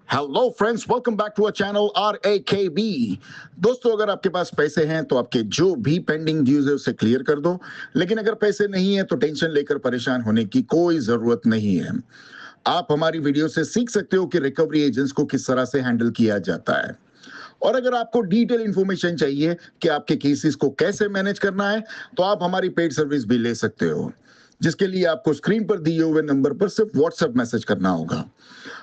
Hello friends, welcome back to our channel RAKB। दोस्तों, अगर आपके पास पैसे हैं तो आपके जो भी पेंडिंग ड्यूज है उसे क्लियर कर दो। लेकिन अगर पैसे नहीं है तो टेंशन लेकर परेशान होने की कोई जरूरत नहीं है। आप हमारी वीडियो से सीख सकते हो कि रिकवरी एजेंट्स को किस तरह से हैंडल किया जाता है। और अगर आपको डिटेल इंफॉर्मेशन चाहिए कि आपके केसेस को कैसे मैनेज करना है तो आप हमारी पेड सर्विस भी ले सकते हो, जिसके लिए आपको स्क्रीन पर दिए हुए नंबर पर सिर्फ व्हाट्सएप मैसेज करना होगा।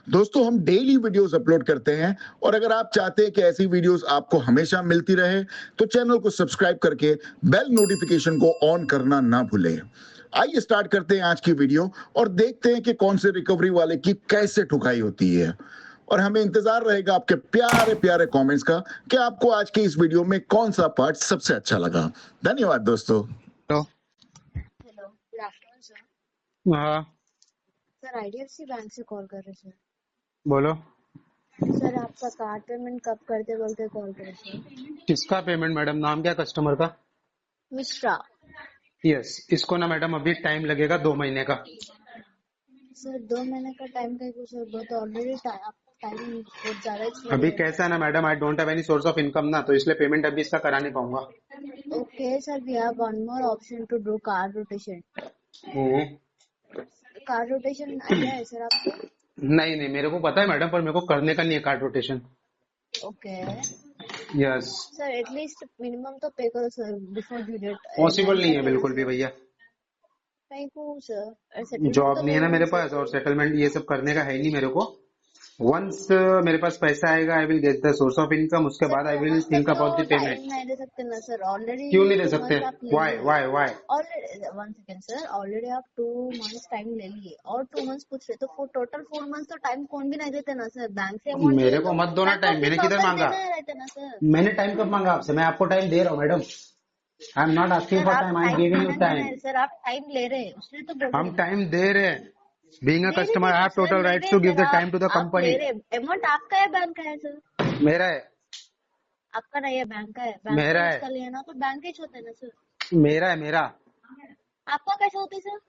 दोस्तों, हम डेली वीडियोस अपलोड करते हैं और अगर आप चाहते हैं कि ऐसी वीडियोस आपको हमेशा मिलती रहे तो चैनल को सब्सक्राइब करके बेल नोटिफिकेशन को ऑन करना ना भूलें। आइए स्टार्ट करते हैं आज की वीडियो और देखते हैं कि कौन से रिकवरी वाले की कैसे ठुकाई होती है। और हमें इंतजार रहेगा आपके प्यारे प्यारे कमेंट्स का कि आपको आज के इस वीडियो में कौन सा पार्ट सबसे अच्छा लगा। धन्यवाद दोस्तों। Hello. Hello, good afternoon sir. हाँ, सर IDFC बैंक से कॉल कर रहे सर। बोलो। सर आपका कार्ड पेमेंट कब करते बोलते कॉल करे सर। किसका पेमेंट मैडम? नाम क्या कस्टमर का? मिश्रा। यस, इसको ना मैडम अभी टाइम लगेगा 2 महीने का। सर 2 महीने का टाइम का कुछ सर, बहुत ऑलरेडी टाइम बहुत ज्यादा अभी ही कैसा है ना madam, I don't have any source of income ना, तो इसलिए पेमेंट अभी इसका करा नहीं पाऊंगा। Okay sir, we have one more option to do card rotation. Card rotation idea है सर आपको? नहीं नहीं, मेरे को पता है मैडम, पर मेरे को करने का नहीं है card rotation. Okay yes, sir, at least minimum तो पे करो sir before due date. Possible नहीं है बिल्कुल भी भैया। Thank you sir. Settlement job तो नहीं है ना नहीं मेरे है पास सर। और सेटलमेंट ये सब करने का है ही नहीं मेरे को। वंस मेरे पास पैसा आएगा I will get the source of income, उसके सर बाद आई 2 विल मंथ तक थिंक तो अबाउट द टाइम पेमेंट। नहीं दे सकते ना सर, ऑलरेडी क्यों नहीं दे 2 सकते? मंथ आप ले वाई लिए। Why why? Already 1 second sir, already आप 2 मंथ्स टाइम ले लिए और 2 मंथ्स पूछ रहे तो टोटल 4 मंथ्स तो टाइम कौन भी नहीं देते ना सर। बैंक से अमाउंट मेरे लिए को तो मत दो ना बैंक टाइम, ऑफिस मैंने किधर वापस मांगा? देने रहते ना सर। मैंने टाइम कब मांगा आपसे? मैं आपको टाइम दे रहा हूँ madam. I am not asking sir for आप time, I am time giving you मांगने टाइम। नहीं सर, आप टाइम ले रहे हैं उसने तो बोल रहे हम हैं। टाइम दे रहे हैं। बीइंग अ ले रहे कस्टमर आई ना हैव सर, टोटल ले राइट्स रहे to give the sir. Time to the आप ले कंपनी। रहे अमाउंट आपका है बैंक का है सर? मेरा है। आपका नहीं है, बैंक का है। बैंक मेरा से यूज है। कर लिया ना तो बैंक के होते हैं ना सर। मेरा है मेरा। आपका कैसे होते सर?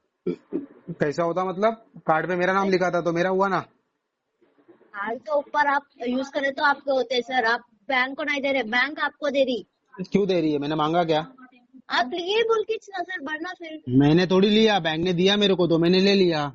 कैसा होता मतलब? कार्ड पे मेरा नाम लिखा था तो मेरा हुआ ना। कार्ड के ऊपर आप यूज करें तो आपके होते हैं सर। आप बैंक को नहीं दे रहे, बैंक आपको दे रही। क्यों दे रही है? मैंने मांगा क्या? आप लिए बोल के ना सर, बढ़ना फिर। मैंने थोड़ी लिया, बैंक ने दिया मेरे को तो मैंने ले लिया।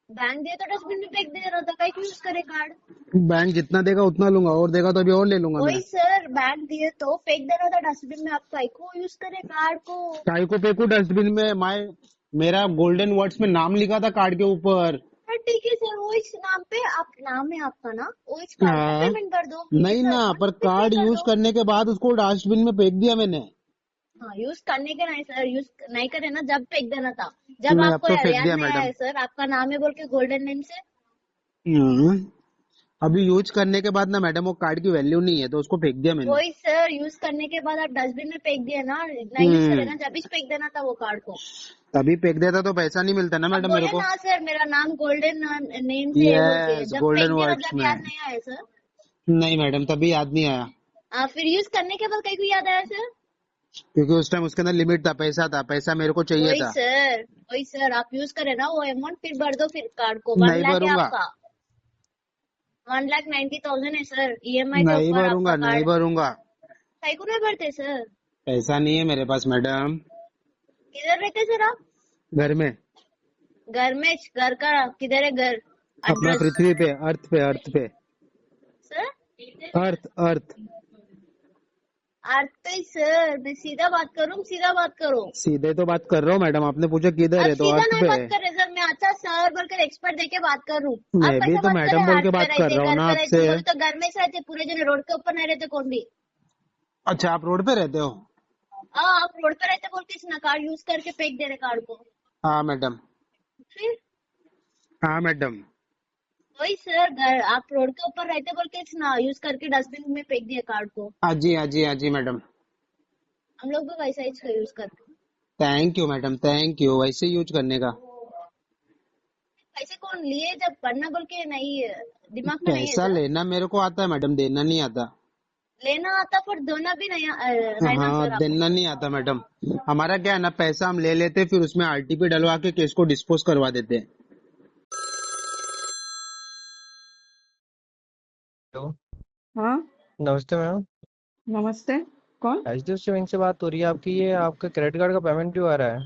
बैंक दिए तो डस्टबिन में फेंक दे रहा था, कहीं यूज करे कार्ड। बैंक जितना देगा उतना लूंगा, और देगा तो अभी और ले लूंगा मैं। वही सर, बैंक दिए तो फेंक दे रहा था डस्टबिन में, आप कहीं को यूज करे कार्ड को। काई को फेंकू डस्टबिन में? मेरा गोल्डन वर्ड्स में नाम लिखा था कार्ड के ऊपर। सर ठीक है सर, वो इस नाम पे आप, नाम है आपका ना, वो इस कार्ड पे हाँ, पेमेंट कर दो। नहीं ना, पर पे कार्ड कर यूज दो। करने के बाद उसको डस्टबिन में फेंक दिया मैंने। हाँ, यूज करने के नहीं सर, यूज नहीं करे ना जब फेंक देना था। जब नहीं, अब आपको तो फेंक याद दिया नहीं आया मैडम। है सर, आपका नाम है बोल के गोल्डन नेम से। अभी यूज करने के बाद ना मैडम वो कार्ड की वैल्यू नहीं है तो उसको फेंक दिया मैंने। वही सर, यूज करने के बाद आप डस्टबिन में फेंक दिए ना, नहीं यूज करे हम्म, ना जब भी फेंक देना था वो कार्ड को। अभी फेंक देता तो पैसा नहीं मिलता ना अब मैडम मेरे बोले को। ना सर, मेरा नाम गोल्डन नेम से है बोल के, यस, जब गोल्डन फेंक दिया वर्ड्स जब में। याद नहीं आया सर। नहीं मैडम, तभी याद नहीं आया। फिर यूज करने के बाद कहीं को याद आया सर? क्योंकि उस टाइम उसके अंदर लिमिट था, पैसा मेरे को चाहिए था। वही सर, आप यूज करे ना वो अमाउंट फिर भर दो फिर कार्ड को। 1 नहीं लाख है भरूंगा, आपका, 1,90,000 है सर EMI के नहीं ऊपर भरूंगा, आपका नहीं कार्ड। भरूंगा। कहीं को नहीं भरते सर? पैसा नहीं है मेरे पास मैडम। किधर रहते सर आप? घर में। घर में? घर का किधर है घर? अपना एड्रेस पृथ्वी पे, अर्थ पे। सर? अर्थ। अर्थ पे सर, मैं सीधा बात करूँ, सीधा बात करो। सीधे तो बात कर रहा हूँ मैडम, आपने पूछा किधर आप है तो सीधा अर्थ नहीं पे बात है। कर रहे सर, मैं अच्छा सर बोलकर एक्सपर्ट देके बात कर रही हूँ। मैं आप भी कैसे तो बात करे? मैडम बोल के अर्थ पे बात कर रहते, रहा हूँ घर ना पे रहते आपसे। बोले तो घर में से रहते, पूरे जन रोड के ऊपर नहीं रहते कौन भी। अच्छा, आप रोड पे रहते हो? हाँ, आप रोड पे रहते बोल के इस कार्ड यूज करके फेंक दे रहे कार्ड को। हाँ मैडम। फिर हाँ मैडम। वही सर, घर आप रोड के ऊपर रहते बोल के इस यूज करके डस्टबिन में फेंक दिए कार्ड को। हाँ जी, हाँ जी, हाँ जी मैडम। हम लोग भी वैसा ही इसका यूज करते हैं। Thank you madam, thank you, वैसे यूज करने का। पैसे कौन लिए जब पढ़ना बोल के नहीं है, दिमाग में नहीं है पैसा सर। लेना मेरे को आता है मैडम, देना नहीं आता। लेना आता पर देना भी नहीं रहना हाँ, सर आपको। देना नहीं आता मैडम। हमारा क्या है ना, पैसा हम ले लेते फिर उसमें RTP डलवा के केस को डिस्पोज करवा देते हैं। हेलो। हाँ नमस्ते मैम। नमस्ते। कौन? एचडीएफसी बैंक से बात हो रही है आपकी। ये आपका क्रेडिट कार्ड का पेमेंट क्यों आ रहा है?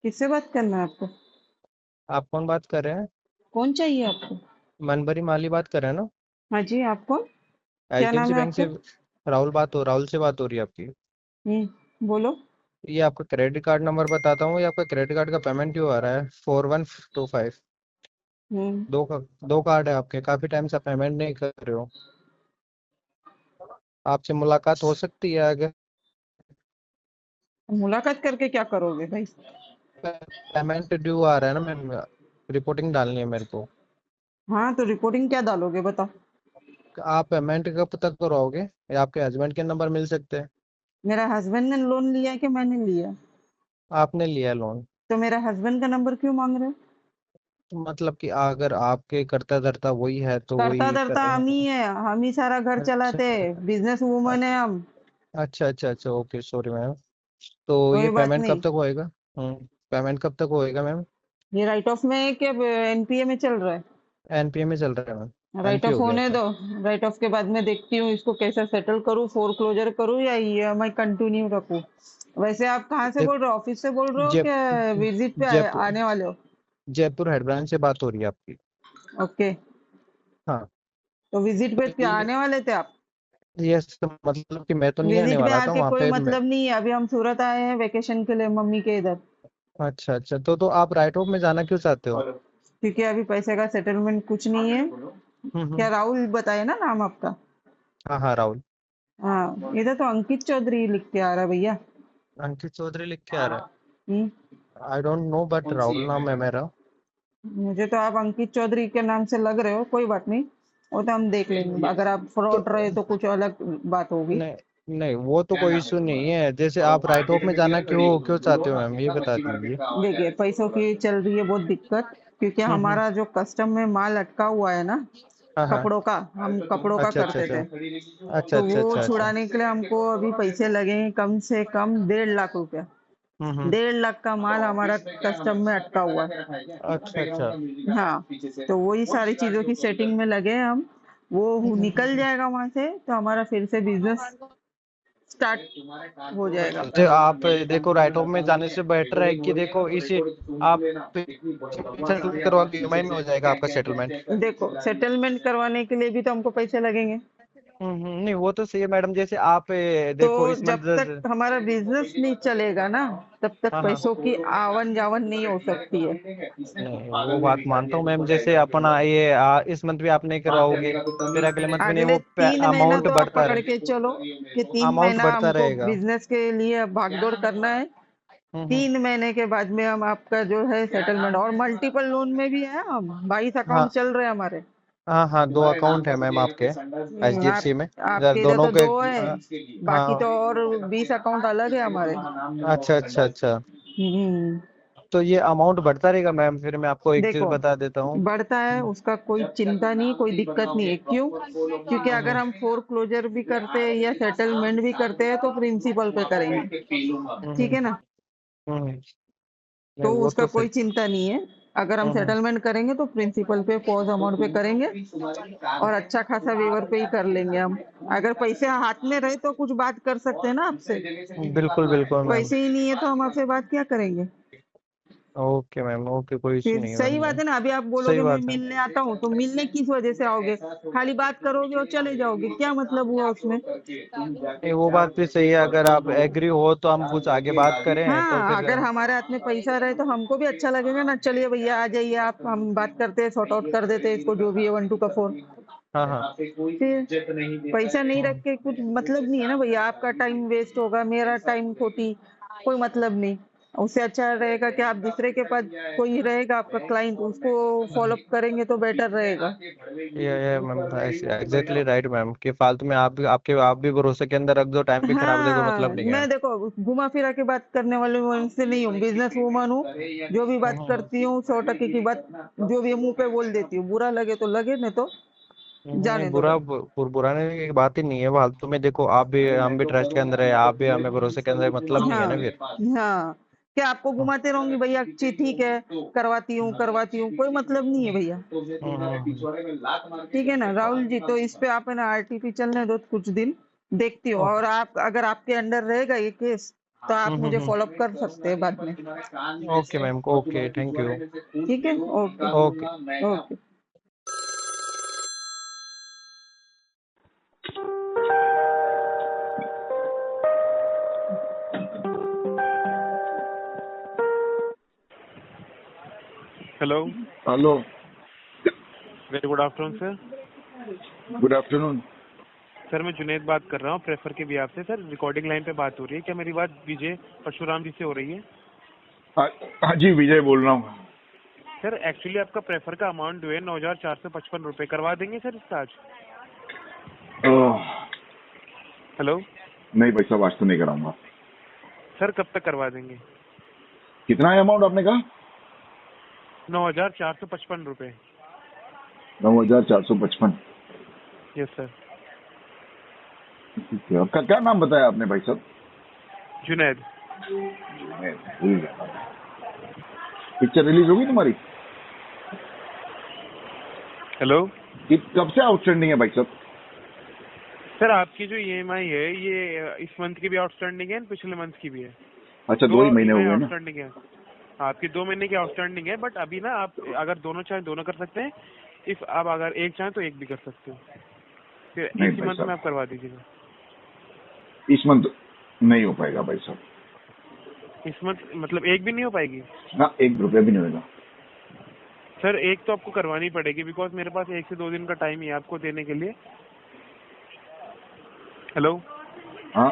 किससे बात करना है आपको? आप कौन बात कर रहे हैं? कौन चाहिए आपको? मनभरी माली बात कर रहे हैं ना? हाँ जी, आप कौन? क्या नाम एचडीएफसी है बैंक से आपका? राहुल से बात हो रही है आपकी। बोलो। ये आपका क्रेडिट कार्ड नंबर बताता हूँ। ये आपका क्रेडिट कार्ड का पेमेंट क्यों आ रहा है? 4125। हम्म दो कार्ड है आपके। काफी टाइम से पेमेंट नहीं कर रहे हो। आपसे मुलाकात हो सकती है अगर मुलाकात करके क्या करोगे भाई? पेमेंट ड्यू आ रहा है ना मैम। रिपोर्टिंग डालनी है मेरे को। हाँ तो रिपोर्टिंग क्या डालोगे बताओ? आप पेमेंट कब तक कराओगे? या आपके हस्बैंड के नंबर मिल सकते हैं? मेरा हस्बैंड ने लोन लिया है कि मैंने लिया? आपने लिया लोन। तो मेरा हस्बैंड का नंबर क्यों मांग रहे हो? तो मतलब कि अगर आपके करता धरता वही है तो करता वही धरता हम ही है, हम ही सारा घर अच्छा चलाते हैं, बिजनेस वूमन है हम। अच्छा अच्छा अच्छा, ओके सॉरी मैम। तो ये कोई बात पेमेंट कब नहीं। तक होएगा? पेमेंट कब तक होएगा मैम? ये राइट ऑफ में है कि एनपीए में चल रहा है? एनपीए में चल रहा है मैम। राइट एनपीए ऑफ हो गया होने था। दो। राइट ऑफ के बाद में देखती हूँ इसको कैसा सेटल करूँ, फोर क्लोजर करूँ या ईएमआई कंटिन्यू रखूँ। वैसे आप कहाँ से देख बोल रहे हो? ऑफिस से बोल रहे हो जय क्या विजिट पे जयपुर आने वाले हो? जयपुर हेड ब्रांच से बात हो रही है आपकी। ओके। हाँ। तो विजिट पे क्या आने वाले थे आप? यस, मतलब कि मैं तो नहीं आने विजिट पे वाला था आके वहाँ कोई पे मतलब नहीं है, अभी हम सूरत आए हैं वेकेशन के लिए मम्मी के इधर। अच्छा अच्छा, तो आप राइट ऑफ में जाना क्यों चाहते हो? क्योंकि अभी पैसे का सेटलमेंट कुछ नहीं है। क्या हम्म। राहुल बताए ना नाम आपका? हाँ हाँ, राहुल। हाँ, इधर तो अंकित चौधरी लिख के आ रहा है भैया। अंकित चौधरी लिख के आ रहा हम्म, है। I don't know but Rahul नाम है मेरा। मुझे तो आप अंकित चौधरी के नाम से लग रहे हो। कोई बात नहीं, वो तो हम देख लेंगे। अगर आप तो फ्रॉड रहे तो कुछ अलग बात होगी। नहीं नहीं, वो तो कोई इशू नहीं है। जैसे आप राइट ऑफ में जाना क्यों क्यों चाहते हो मैम, ये बता दीजिए। देखिए, पैसों की चल रही है बहुत दिक्कत, क्योंकि हम्म। हमारा जो कस्टम में माल अटका हुआ है ना, हाँ हाँ। कपड़ों का, हम कपड़ों का अच्छा अच्छा करते अच्छा थे। अच्छा तो अच्छा वो अच्छा अच्छा। छुड़ाने के लिए हमको अभी पैसे लगेंगे कम से कम 1.5 लाख रुपया। हम्म। 1.5 लाख का माल हमारा कस्टम में अटका हुआ है। अच्छा अच्छा। हाँ, तो वही सारी चीजों की सेटिंग में लगे हैं हम। वो निकल जाएगा वहां से तो हमारा फिर से बिजनेस स्टार्ट हो जाएगा। जो आप देखो, राइट ऑफ में जाने से बेटर है कि देखो इसे आप सेटल करवा के ईएमआई में हो जाएगा आपका सेटलमेंट। देखो, सेटलमेंट करवाने के लिए भी तो हमको पैसे लगेंगे। नहीं वो तो सही है मैडम। जैसे आप तो देखो इस जब तक मंथ। हमारा बिजनेस नहीं चलेगा ना, तब तक हाँ हाँ। पैसों की आवन जावन नहीं हो सकती है। नहीं वो बात मानता हूँ मैम। जैसे अपना ये इस मंथ भी आप नहीं करवाओगे, फिर अगले मंथ भी नहीं। अगले वो 3 महीना अमाउंट तो आप बढ़ता पकड़ रहे। के चलो कि तीन अमाउंट महीना बढ़ता हमको रहेगा। बिजनेस के लिए भागदौड़ करना है। हम्म। 3 महीने के बाद में हम आपका जो है सेटलमेंट, और मल्टीपल लोन में भी है हम, 22 हाँ अकाउंट चल रहे हैं हमारे। हाँ हाँ, दो अकाउंट है मैम आपके एचडीएफसी में। अगर आपके इधर दोनों तो के 2 है, बाकी तो हाँ। और 20 अकाउंट अलग है हमारे। अच्छा अच्छा अच्छा। हम्म, तो ये अमाउंट बढ़ता रहेगा मैम। फिर मैं आपको एक चीज देखो, बता देता हूँ। बढ़ता है उसका कोई चिंता नहीं, कोई दिक्कत नहीं है। क्यों? क्योंकि अगर हम फोर क्लोजर भी करते हैं या सेटलमेंट भी करते हैं तो प्रिंसिपल पे करेंगे। ठीक हम्म है ना? हम्म। नहीं तो वो उसका तो कोई सही। चिंता नहीं है। अगर हम हम्म। सेटलमेंट करेंगे तो प्रिंसिपल पे, पॉज अमाउंट पे करेंगे, और अच्छा खासा वेवर पे ही कर लेंगे हम। अगर पैसे हाथ में रहे तो कुछ बात कर सकते हैं ना आपसे। बिल्कुल बिल्कुल मैम। पैसे ही नहीं है तो हम आपसे बात क्या करेंगे? ओके मैम, ओके, कोई इशू फिर नहीं है सही मैम। बात है ना। अभी आप सही बोलोगे मैं बात है। मिलने आता हूँ, तो मिलने किस वजह से आओगे? खाली बात करोगे और चले जाओगे, क्या मतलब हुआ उसमें? नहीं वो बात भी सही है। अगर आप एग्री हो तो हम कुछ आगे बात करें तो हाँ, फिर। अगर हमारे हाथ में पैसा रहे तो हमको भी अच्छा लगेगा ना। चलिए भैया आ जाइए आप, हम बात करते हैं, सॉर्ट आउट कर देते हैं इसको, जो भी है 1 2 का 4। हाँ हाँ। फिर पैसा नहीं रख हम्म। के कुछ मतलब नहीं है ना भैया। आपका टाइम वेस्ट होगा, मेरा टाइम खोटी, कोई मतलब नहीं। उससे अच्छा रहेगा कि आप दूसरे के पास, कोई रहेगा आपका क्लाइंट, उसको फॉलो अप करेंगे तो बेटर रहेगा। ये मैम एग्जैक्टली राइट मैम। कि फालतू में आप भी भरोसे के अंदर रख दो, टाइम भी खराब हो जाए, कोई हाँ, मतलब नहीं है। मैं देखो घुमा फिरा के बात करने वाले वुमन से नहीं हूँ, बिजनेस वुमन हूँ। जो भी बात हम्म। करती हूँ 100 टके की बात, जो भी मुंह पे बोल देती हूँ। बुरा लगे तो लगे, नहीं तो नहीं, जाने दो। बुरा नहीं की बात ही नहीं है। फालतू में देखो, आप भी हम भी ट्रस्ट के अंदर है, आप भी हमें भरोसे के अंदर है, मतलब नहीं है हाँ ना फिर। हाँ, क्या आपको घुमाते रहूंगी भैया, ठीक है करवाती हूँ, कोई मतलब नहीं है भैया। ठीक है ना राहुल जी, तो इस पे आप है ना आरटीपी चलने दो कुछ दिन, देखती हो। और आप अगर आपके अंडर रहेगा ये केस तो आप मुझे फॉलोअप कर सकते हैं बाद में। Okay ma'am, okay, thank you. ठीक है, okay okay. Okay. Hello, hello, very good afternoon sir. Good afternoon. Sir मैं जुनेद बात कर रहा हूँ प्रेफर के बिहाफ से। सर रिकॉर्डिंग लाइन पे बात हो रही है, क्या मेरी बात विजय परशुराम जी से हो रही है? हाँ जी, विजय बोल रहा हूँ। सर एक्चुअली आपका प्रेफर का अमाउंट जो है 9,455 रुपये करवा देंगे सर इसका आज? हेलो नहीं भाई साहब, आज तो नहीं कराऊंगा। सर कब तक करवा देंगे? कितना है अमाउंट आपने कहा? 9,455 रुपये। 9,455। Yes sir. ठीक है, आपका क्या नाम बताया आपने भाई साहब? जुनैद। ठीक है। पिक्चर रिलीज होगी तुम्हारी? हेलो कब से आउटस्टैंडिंग है भाई साहब? सर आपकी जो ईएमआई है ये इस मंथ की भी आउटस्टैंडिंग है, पिछले मंथ की भी है। अच्छा, 2 ही महीने हो गए ना? आउटस्टैंडिंग है आपकी, 2 महीने की आउटस्टैंडिंग है। बट अभी ना आप अगर दोनों चाहें दोनों कर सकते हैं। इफ आप अगर एक चाहें तो एक भी कर सकते हो, फिर नहीं इसी भाई मंथ में साहब, आप करवा दीजिएगा। इस मंथ नहीं हो पाएगा भाई साहब। इस मंथ मतलब एक भी नहीं हो पाएगी? ना, 1 रुपया भी नहीं होगा। सर एक तो आपको करवानी पड़ेगी, बिकॉज मेरे पास 1 से 2 दिन का टाइम ही है आपको देने के लिए। हेलो हाँ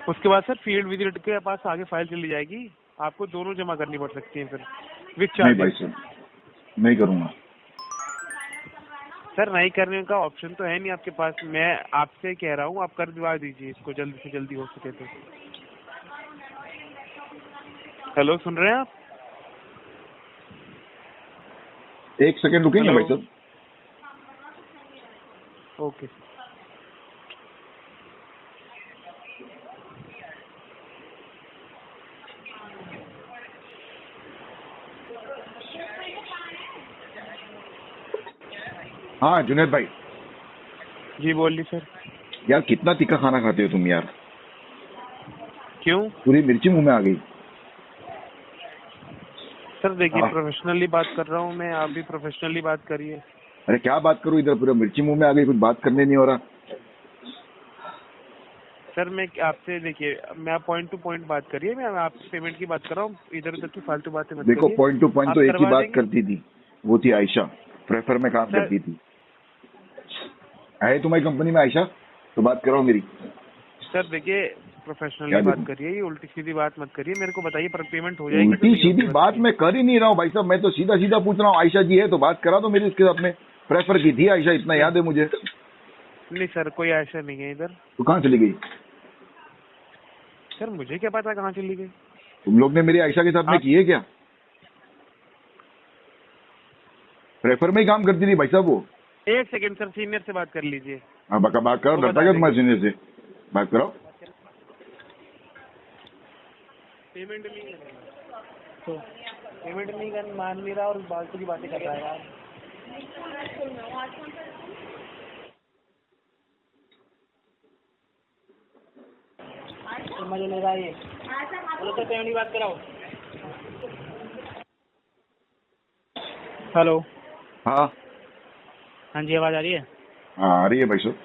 उसके बाद सर फील्ड विजिट के पास आगे फाइल चली जाएगी, आपको दोनों जमा करनी पड़ सकती है फिर विथ नहीं भाई चार्जेस। साहब, नहीं करूँगा। सर नहीं करने का ऑप्शन तो है नहीं आपके पास, मैं आपसे कह रहा हूँ आप कर दिवा दीजिए इसको जल्दी से जल्दी हो सके तो। हेलो सुन रहे हैं आप? 1 सेकंड रुकेंगे हेलो। भाई साहब? ओके। हाँ जुनेद भाई। जी बोलिए सर। यार कितना तीखा खाना खाते हो तुम यार? क्यों? पूरी मिर्ची मुंह में आ गई। सर देखिए हाँ। प्रोफेशनली बात कर रहा हूँ मैं, आप भी प्रोफेशनली बात करिए। अरे क्या बात करूं, इधर पूरा मिर्ची मुंह में आ गई, कुछ बात करने नहीं हो रहा। सर मैं आपसे देखिए, मैं आप पॉइंट टू पॉइंट बात करिए, मैं आपसे पेमेंट की बात कर रहा हूँ, इधर उधर की फालतू बातें मत देखो करिए। पॉइंट टू पॉइंट आप तो एक ही करवा बात देंगे? करती थी, वो थी आयशा, प्रेफर में काम सर- करती थी। है तुम्हारी कंपनी में आयशा? तो बात करो मेरी। सर देखिए क्या प्रोफेशनली बात देखूं? करिए, ये उल्टी सीधी बात मत करिए। मेरे को बताइए पर पेमेंट हो जाएगी तो उल्टी नहीं सीधी होगी? बात मैं कर ही नहीं रहा हूँ भाई साहब, मैं तो सीधा सीधा पूछ रहा हूँ। आयशा जी है तो बात करा दो मेरी उसके साथ में। प्रेफर की थी आयशा, इतना याद है मुझे। नहीं सर कोई ऐसा नहीं है इधर। तो कहाँ चली गई? सर मुझे क्या पता कहाँ चली गई। तुम लोग ने मेरी आयशा के साथ में आप- की है क्या? प्रेफर में ही काम करती थी भाई साहब वो। एक सेकंड सर, सीनियर से बात कर लीजिए। हाँ बात करो, वो डरता बता क्या तुम्हारे देंगे। सीनियर से? बात करो। पेमेंट नहीं करेगा तो पेमेंट नहीं कर मान नहीं रहा और फालतू की बातें कर रहा है यार। मजे ले रहा है ये। बोलो तो पेमेंट की बात कराओ। हेलो। हाँ हाँ जी आवाज़ आ रही है? हाँ आ रही है भाई साहब।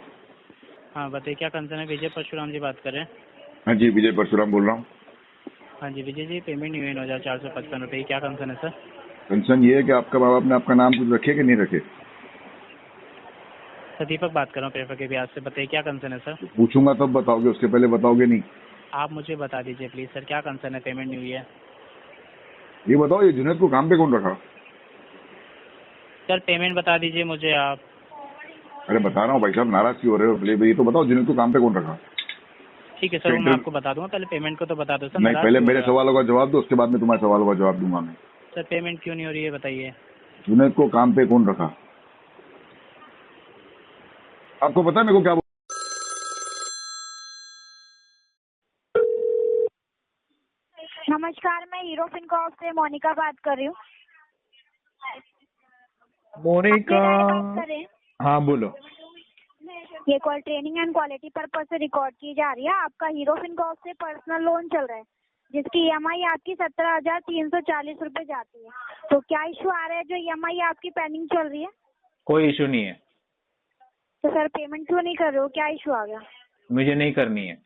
हाँ बताइए क्या कंसर्न है? विजय परशुराम जी बात कर रहे हैं। हाँ जी, विजय परशुराम बोल रहा हूँ। हाँ जी विजय जी, पेमेंट नहीं हुई 9,455 रुपये, क्या कंसर्न है सर? कंसर्न ये है कि आपका बाप ने आपका नाम कुछ रखे कि नहीं रखे? सर दीपक बात कर रहा हूँ प्रेफर के ब्याज से, बताइए क्या कंसर्न है सर? पूछूंगा तब बताओगे, उसके पहले बताओगे नहीं। आप मुझे बता दीजिए प्लीज़ सर, क्या कंसर्न है? पेमेंट नहीं हुई है। ये बताओ, ये जुनैद को काम पे कौन रखा? सर पेमेंट बता दीजिए मुझे आप। अरे बता रहा हूँ भाई साहब, नाराज क्यों हो रहे हो? प्लीज ये तो बताओ, जुनैद को काम पे कौन रखा? ठीक है सर वो मैं आपको बता दूंगा, पहले पेमेंट को तो बता दो सर। नहीं, नाराज पहले क्यों हो मेरे रहे हो आप? सवालों का जवाब दो, उसके बाद में तुम्हारे सवालों का जवाब दूंगा मैं। सर पेमेंट क्यों नहीं हो रही है बताइए। जुनैद को काम पे कौन रखा? आपको पता है मेरे को क्या हीरो फिनकॉर्प से मोनिका बात कर रही हूँ। मोनिका, बात कर रहे हैं। हाँ बोलो। ये call training and quality purpose से रिकॉर्ड की जा रही है। आपका हीरो फिनकॉर्प से पर्सनल लोन चल रहा है जिसकी EMI आपकी 17,340 रुपए जाती है। तो क्या इशू आ रहा है जो EMI आपकी पेंडिंग चल रही है? कोई इशू नहीं है। तो सर पेमेंट क्यों नहीं कर रहे हो? क्या इशू आ गया? मुझे नहीं करनी है।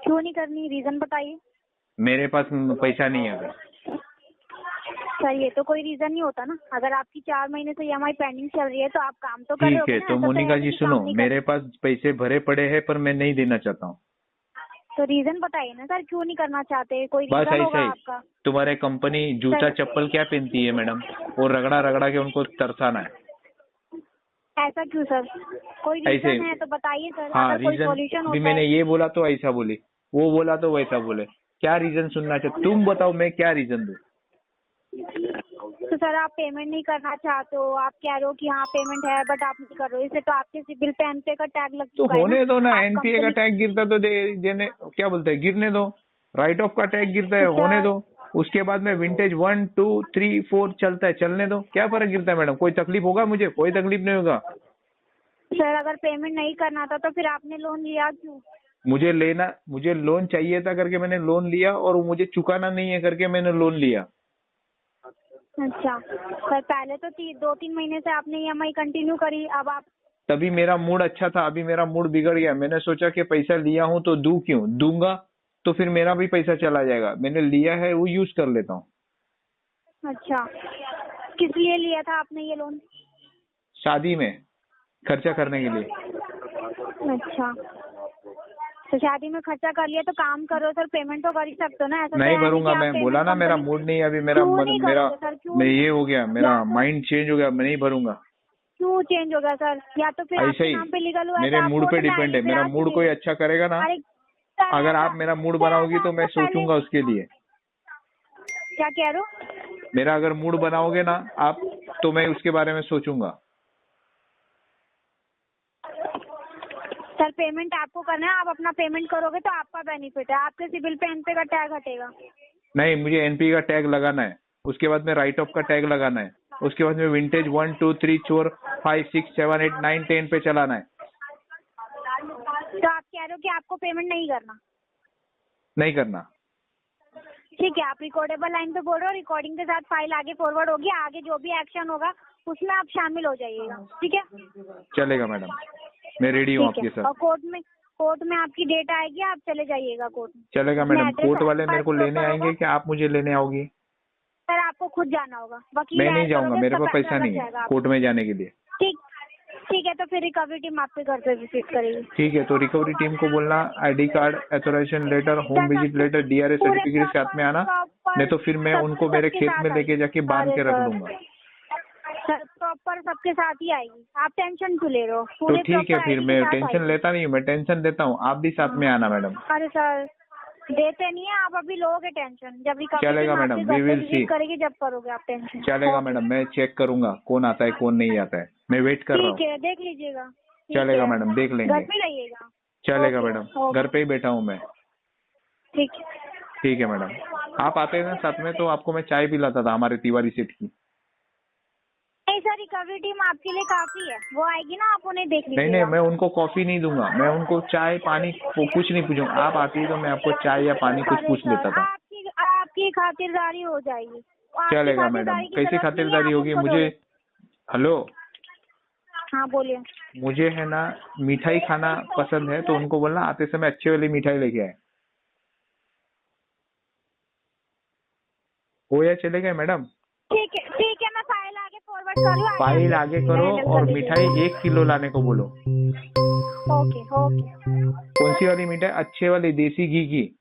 क्यों नहीं करनी, रीजन बताइए। मेरे पास पैसा नहीं है अगर। सर ये तो कोई रीजन नहीं होता ना। अगर आपकी 4 महीने से EMI पेंडिंग चल रही है तो आप काम तो कर रहे हो ठीक है, ना। तो ऐसा मोनिका है जी कि सुनो, काम नहीं मेरे पास पैसे भरे पड़े हैं पर मैं नहीं देना चाहता हूँ। तो रीजन बताइए ना सर, क्यों नहीं करना चाहते? कोई बस रीजन ऐसा होगा ही। आपका। तुम्हारे कंपनी जूता चप्पल क्या पहनती है मैडम? वो रगड़ा रगड़ा के उनको तरसाना है। ऐसा क्यों सर? कोई ऐसे रीजन है तो बताइए सर। हाँ, अगर कोई रीजन सॉल्यूशन भी होता मैंने है ये बोला तो ऐसा बोले, वो बोला तो वैसा बोले। क्या रीजन सुनना चाहते? तुम बताओ, मैं क्या रीजन दूं? तो सर आप पेमेंट नहीं करना चाहते हो। आप कह रहे हो कि हाँ पेमेंट है बट आप नहीं कर रहे हो। इससे तो आपके सिबिल पे NPA का टैग लग तो चुका है होने दो ना, आप NPA का कंपनी- टैग गिरता तो देने क्या बोलते हैं, गिरने दो। राइट ऑफ का टैग गिरता है, तो सर- होने दो। उसके बाद में विंटेज 1 2 3 4 चलता है, चलने दो। क्या फर्क गिरता है मैडम? कोई तकलीफ होगा मुझे? कोई तकलीफ नहीं होगा। सर अगर पेमेंट नहीं करना था तो फिर आपने लोन लिया क्यों? मुझे लोन चाहिए था करके मैंने लोन लिया, और मुझे चुकाना नहीं है करके मैंने लोन लिया। अच्छा सर, पहले तो 2-3 महीने से आपने EMI कंटिन्यू करी। अब आप तभी मेरा मूड अच्छा था, अभी मेरा मूड बिगड़ गया। मैंने सोचा कि पैसा लिया हूं तो दूं क्यों? दूंगा तो फिर मेरा भी पैसा चला जाएगा। मैंने लिया है वो यूज कर लेता हूँ। अच्छा, किस लिए लिया था आपने ये लोन? शादी में खर्चा करने के लिए। अच्छा, तो शादी में खर्चा कर लिया तो काम करो सर, पेमेंट तो कर ही सकते हो ना। ऐसा तो नहीं है नहीं करूंगा कि आप मैं, पेमेंट बोला ना मेरा कंपनी- मूड नहीं है अभी। मेरा क्यों मन नहीं मेरा करोगे सर? क्यों? मैं ये हो गया, मेरा या तो- माइंड चेंज हो गया, मैं नहीं भरूंगा। क्यों चेंज हो गया सर? या तो फिर ऐसा आपके ही नाम पे लीगल हुआ है मेरे तो आप मूड पे कोर्ट में डिपेंड है। आइए, मेरा फिर मूड आप- कोई अच्छा करेगा ना, अरे सर, अगर ऐसा- आप मेरा मूड सर, बनाओगी ऐसा तो मैं आपको पहले- सोचूंगा उसके लिए। क्या कह रहे हो? मेरा अगर मूड बनाओगे ना आप, तो मैं उसके बारे में सोचूंगा। सर पेमेंट आपको करना है, आप अपना पेमेंट करोगे तो आपका बेनिफिट है। आपके सिबिल पे NPA का टैग हटेगा। नहीं, मुझे NPA का टैग लगाना है, उसके बाद में राइट ऑफ का टैग लगाना है, उसके बाद में विंटेज 1 2 3 4 5 6 7 8 9 10 पे चलाना है। तो आप कह रहे हो कि आपको पेमेंट नहीं करना? नहीं करना। ठीक है, आप रिकॉर्डेबल लाइन पे बोल रहे हो, रिकॉर्डिंग के साथ फाइल आगे फॉरवर्ड होगी। आगे जो भी एक्शन होगा उसमें आप शामिल हो जाइएगा, ठीक है? चलेगा मैडम, मैं रेडी हूँ ठीक आपके है। साथ। और कोर्ट में आपकी डेट आएगी, आप चले जाइएगा कोर्ट में। चलेगा अपने मैडम। एड्रेस कोर्ट वाले आपके मेरे को पास लेने proper आएंगे होगा। कि आप मुझे लेने आओगी? सर आपको खुद जाना होगा। वकील मैं नहीं ऐड जाऊंगा, करोगे मेरे तो पास पैसा लग नहीं है जाएगा आपको। कोर्ट में जाने के लिए। ठीक है, तो फिर रिकवरी टीम आपके घर पे विजिट करेगी। ठीक है, तो रिकवरी टीम को बोलना ID card, authorisation letter, home visit letter, DRA पूरे सर्टिफिकेट साथ में आना, proper नहीं तो फिर मैं सब- उनको मेरे सबके खेत साथ में लेके जाके बांध के अरे रख सर, दूंगा। सर प्रॉपर सबके साथ ही आएगी। आप टेंशन क्यों ले रहे हो? तो पूरे ठीक है, proper फिर ID मैं के साथ टेंशन आएगी। लेता नहीं हूँ, मैं टेंशन देता हूँ। आप भी साथ में आना मैडम। अरे सर देते नहीं है आप, अभी लोगे टेंशन जब रिकवरी चलेगा टीम मैडम, आपके we घर पे will see। विजिट करेगी, जब करोगे आप टेंशन। चलेगा मैडम, मैं चेक करूंगा कौन आता है कौन नहीं आता है, मैं वेट कर रहा ठीक हूँ। है, देख लीजिएगा। ठीक चलेगा है। मैडम, देख लेंगे। घर पे रहिएगा। चलेगा ओके, मैडम, ओके। घर पे ही बैठा हूँ मैं। ठीक है। ठीक है मैडम, आप आते हैं ना साथ में तो आपको मैं चाय पिलाता था हमारे तिवारी सेठ की। नहीं सर, रिकवरी टीम आपके लिए काफी है। वो आएगी ना, आप उन्हें देख लीजिएगा। नहीं, मैं उनको कॉफी नहीं दूंगा, मैं उनको चाय पानी कुछ नहीं पूछूंगा। आप आती तो मैं आपको चाय या पानी कुछ अरे पूछ सर, लेता था। आपकी खातिरदारी हो जाएगी। आपकी चलेगा मैडम, खातिरदारी की कैसी जरूरत नहीं है, खातिरदारी आप होगी उनको मुझे? हेलो, हाँ बोलिए। मुझे है ना मिठाई खाना पसंद है, तो उनको बोलना आते समय अच्छी वाली मिठाई लेके आए। हो या चले गए मैडम? ठीक है, मैं फाइल आगे फॉरवर्ड कर रही हूँ। फाइल आगे करो और मिठाई 1 किलो लाने को बोलो। ओके। कौन सी वाली मिठाई? अच्छे वाली देसी घी की।